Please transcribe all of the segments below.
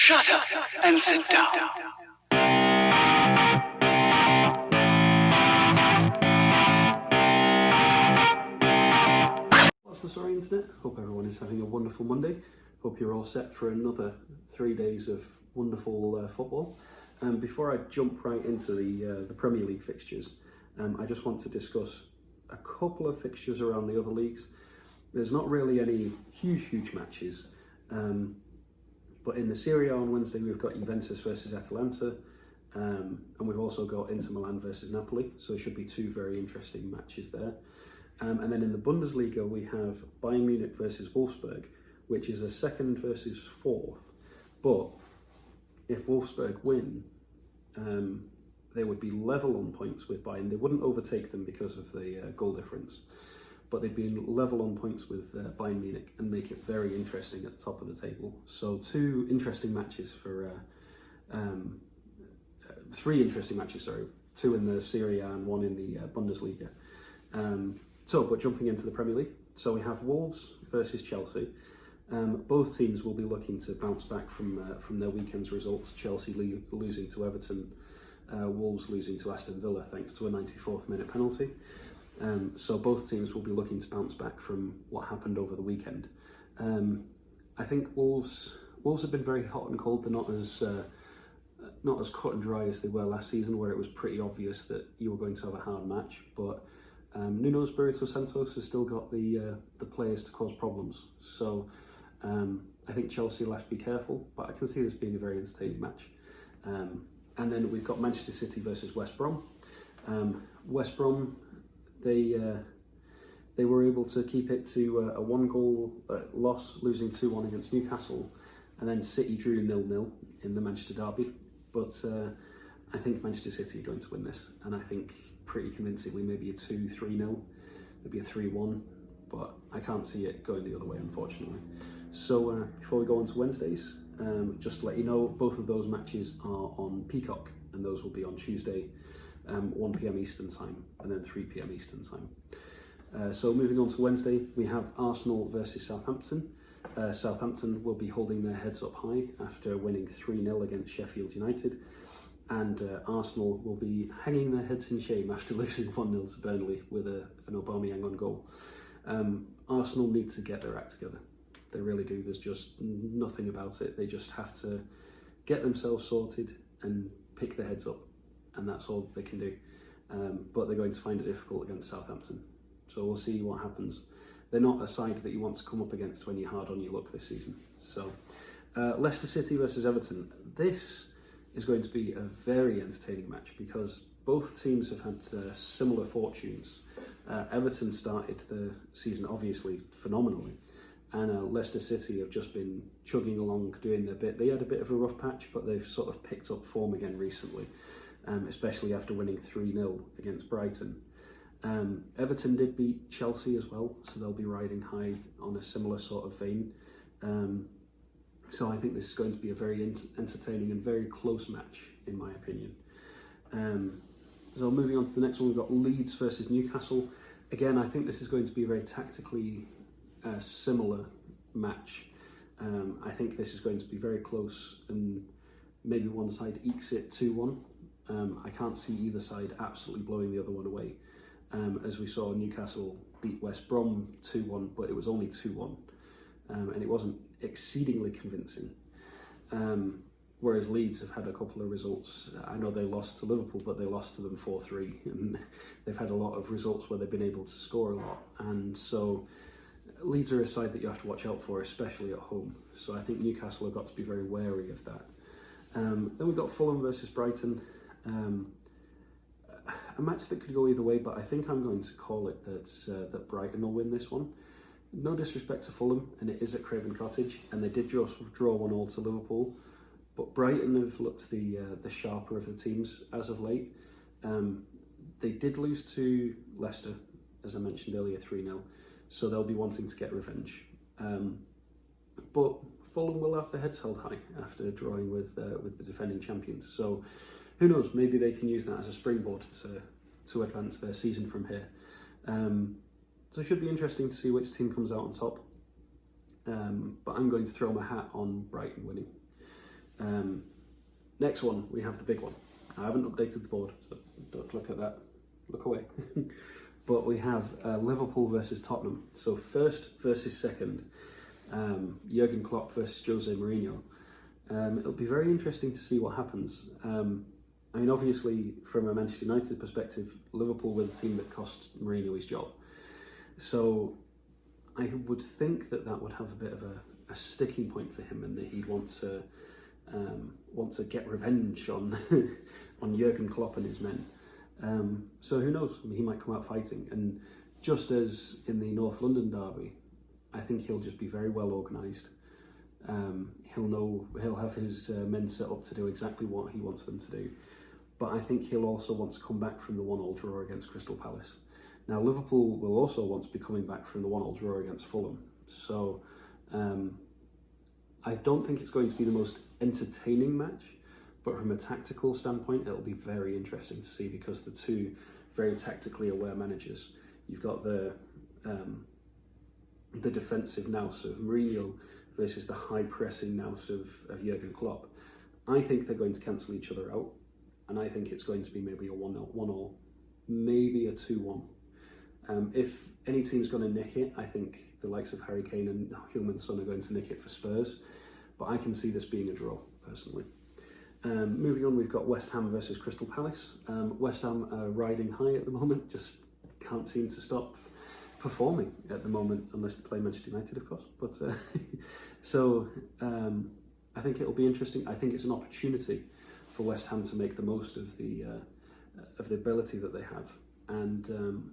Shut up and sit down. What's the story, Internet? Hope everyone is having a wonderful Monday. Hope you're all set for another 3 days of wonderful football. Before I jump right into the Premier League fixtures, I just want to discuss a couple of fixtures around the other leagues. There's not really any huge matches, but in the Serie A on Wednesday we've got Juventus versus Atalanta, and we've also got Inter Milan versus Napoli, so there should be two very interesting matches there. And then in the Bundesliga we have Bayern Munich versus Wolfsburg, which is a second versus fourth, but if Wolfsburg win, they would be level on points with Bayern. They wouldn't overtake them because of the goal difference, but they'd be level on points with Bayern Munich and make it very interesting at the top of the table. So two interesting matches for, three interesting matches, sorry, two in the Serie A and one in the Bundesliga. But jumping into the Premier League, so we have Wolves versus Chelsea. Both teams will be looking to bounce back from their weekend's results. Chelsea losing to Everton, Wolves losing to Aston Villa thanks to a 94th minute penalty. So both teams will be looking to bounce back from what happened over the weekend. I think Wolves have been very hot and cold. They're not as cut and dry as they were last season, where it was pretty obvious that you were going to have a hard match. But Nuno Espirito Santos has still got the players to cause problems. So I think Chelsea will have to be careful, but I can see this being a very entertaining match. And then we've got Manchester City versus West Brom. West Brom, they were able to keep it to a 1-goal loss, losing 2-1 against Newcastle, and then City drew 0-0 in the Manchester derby. But I think Manchester City are going to win this, and I think pretty convincingly, maybe a 2-3-0, maybe a 3-1, but I can't see it going the other way, unfortunately. So before we go on to Wednesdays, just to let you know, both of those matches are on Peacock, and those will be on Tuesday, 1 PM Eastern time, and then 3 PM Eastern time. So moving on to Wednesday, we have Arsenal versus Southampton. Southampton will be holding their heads up high after winning 3-0 against Sheffield United, and Arsenal will be hanging their heads in shame after losing 1-0 to Burnley with an Aubameyang on goal. Arsenal need to get their act together. They really do. There's just nothing about it. They just have to get themselves sorted and pick their heads up, and that's all they can do. But they're going to find it difficult against Southampton. So we'll see what happens. They're not a side that you want to come up against when you're hard on your luck this season. So Leicester City versus Everton. This is going to be a very entertaining match because both teams have had similar fortunes. Everton started the season obviously phenomenally, and Leicester City have just been chugging along, doing their bit. They had a bit of a rough patch, but they've sort of picked up form again recently, especially after winning 3-0 against Brighton. Everton did beat Chelsea as well, so they'll be riding high on a similar sort of vein. So I think this is going to be a very entertaining and very close match, in my opinion. So moving on to the next one, we've got Leeds versus Newcastle. Again, I think this is going to be a very tactically similar match. I think this is going to be very close, and maybe one side ekes it 2-1. I can't see either side absolutely blowing the other one away. As we saw, Newcastle beat West Brom 2-1, but it was only 2-1, and it wasn't exceedingly convincing. Whereas Leeds have had a couple of results. I know they lost to Liverpool, but they lost to them 4-3, and they've had a lot of results where they've been able to score a lot, and so Leeds are a side that you have to watch out for, especially at home. So I think Newcastle have got to be very wary of that. Then we've got Fulham versus Brighton. A match that could go either way, but I think I'm going to call it that Brighton will win this one. No disrespect to Fulham, and it is at Craven Cottage, and they did draw 1-1 to Liverpool, but Brighton have looked the sharper of the teams as of late. They did lose to Leicester, as I mentioned earlier, 3-0, so they'll be wanting to get revenge. But Fulham will have their heads held high after drawing with the defending champions. So who knows? Maybe they can use that as a springboard to advance their season from here. So it should be interesting to see which team comes out on top. But I'm going to throw my hat on Brighton winning. Next one, we have the big one. I haven't updated the board, so don't look at that. Look away. But we have Liverpool versus Tottenham. So first versus second, Jurgen Klopp versus Jose Mourinho. It'll be very interesting to see what happens. I mean, obviously, from a Manchester United perspective, Liverpool were the team that cost Mourinho his job. So I would think that would have a bit of a sticking point for him, and that he'd want to get revenge on on Jurgen Klopp and his men. So who knows? He might come out fighting, and just as in the North London derby, I think he'll just be very well organised. He'll have his men set up to do exactly what he wants them to do. But I think he'll also want to come back from the 1-1 draw against Crystal Palace. Now Liverpool will also want to be coming back from the 1-1 draw against Fulham. So I don't think it's going to be the most entertaining match, but from a tactical standpoint, it'll be very interesting to see, because the two very tactically aware managers. You've got the defensive nous of Mourinho versus the high pressing nous of Jurgen Klopp. I think they're going to cancel each other out, and I think it's going to be maybe a 1-0, maybe a 2-1. If any team's going to nick it, I think the likes of Harry Kane and Heung-min Son are going to nick it for Spurs, but I can see this being a draw, personally. Moving on, we've got West Ham versus Crystal Palace. West Ham are riding high at the moment, just can't seem to stop performing at the moment, unless they play Manchester United, of course. But so I think it'll be interesting. I think it's an opportunity for West Ham to make the most of the ability that they have, and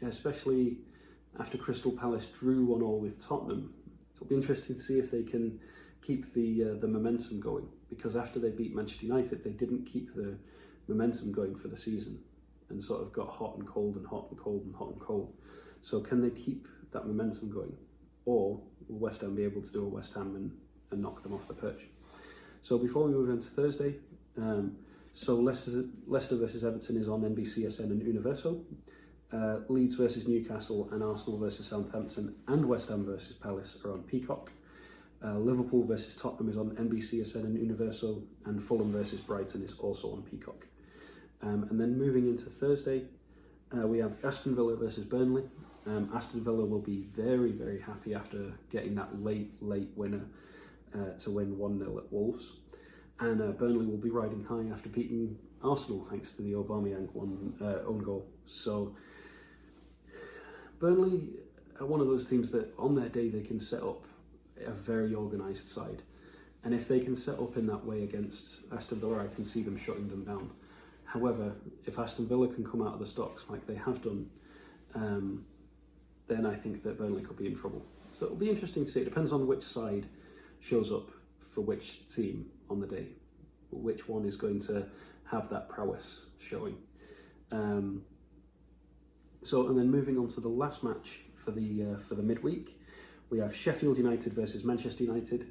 especially after Crystal Palace drew 1-1 with Tottenham, it'll be interesting to see if they can keep the momentum going, because after they beat Manchester United, they didn't keep the momentum going for the season, and sort of got hot and cold and hot and cold and hot and cold. So can they keep that momentum going, or will West Ham be able to do a West Ham and knock them off the perch? So before we move into Thursday, so Leicester versus Everton is on NBCSN and Universo. Leeds versus Newcastle and Arsenal versus Southampton and West Ham versus Palace are on Peacock. Liverpool versus Tottenham is on NBCSN and Universo, and Fulham versus Brighton is also on Peacock. And then moving into Thursday, we have Aston Villa versus Burnley. Aston Villa will be very, very happy after getting that late winner to win 1-0 at Wolves. And Burnley will be riding high after beating Arsenal thanks to the Aubameyang own goal. So Burnley are one of those teams that on their day they can set up a very organised side. And if they can set up in that way against Aston Villa, I can see them shutting them down. However, if Aston Villa can come out of the stocks like they have done, then I think that Burnley could be in trouble. So it'll be interesting to see. It depends on which side shows up for which team on the day, which one is going to have that prowess showing. And then moving on to the last match for the midweek, we have Sheffield United versus Manchester United.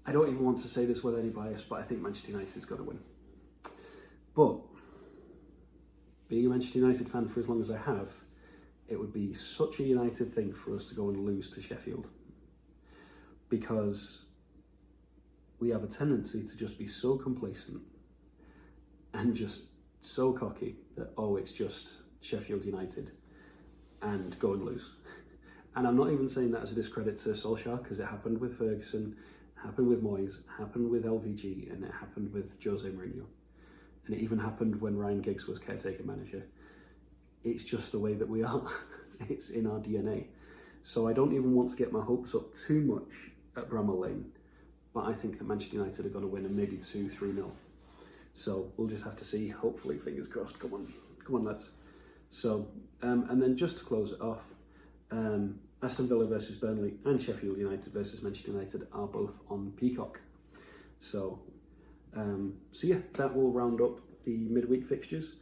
I don't even want to say this with any bias, but I think Manchester United's got to win. But being a Manchester United fan for as long as I have, it would be such a United thing for us to go and lose to Sheffield, because we have a tendency to just be so complacent and just so cocky that, oh, it's just Sheffield United, and go and lose. And I'm not even saying that as a discredit to Solskjaer, because it happened with Ferguson, happened with Moyes, happened with LVG, and it happened with Jose Mourinho. And it even happened when Ryan Giggs was caretaker manager. It's just the way that we are. It's in our DNA. So I don't even want to get my hopes up too much at Bramall Lane, but I think that Manchester United are going to win, and maybe 2-3-0. So we'll just have to see. Hopefully, fingers crossed. Come on, lads. So, and then just to close it off, Aston Villa versus Burnley and Sheffield United versus Manchester United are both on Peacock. So yeah, that will round up the midweek fixtures.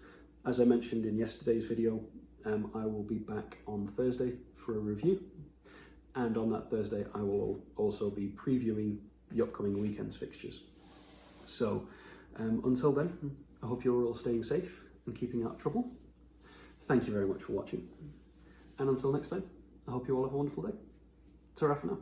As I mentioned in yesterday's video, I will be back on Thursday for a review, and on that Thursday I will also be previewing the upcoming weekend's fixtures. So until then, I hope you're all staying safe and keeping out of trouble. Thank you very much for watching, and until next time, I hope you all have a wonderful day. Ta-ra for now.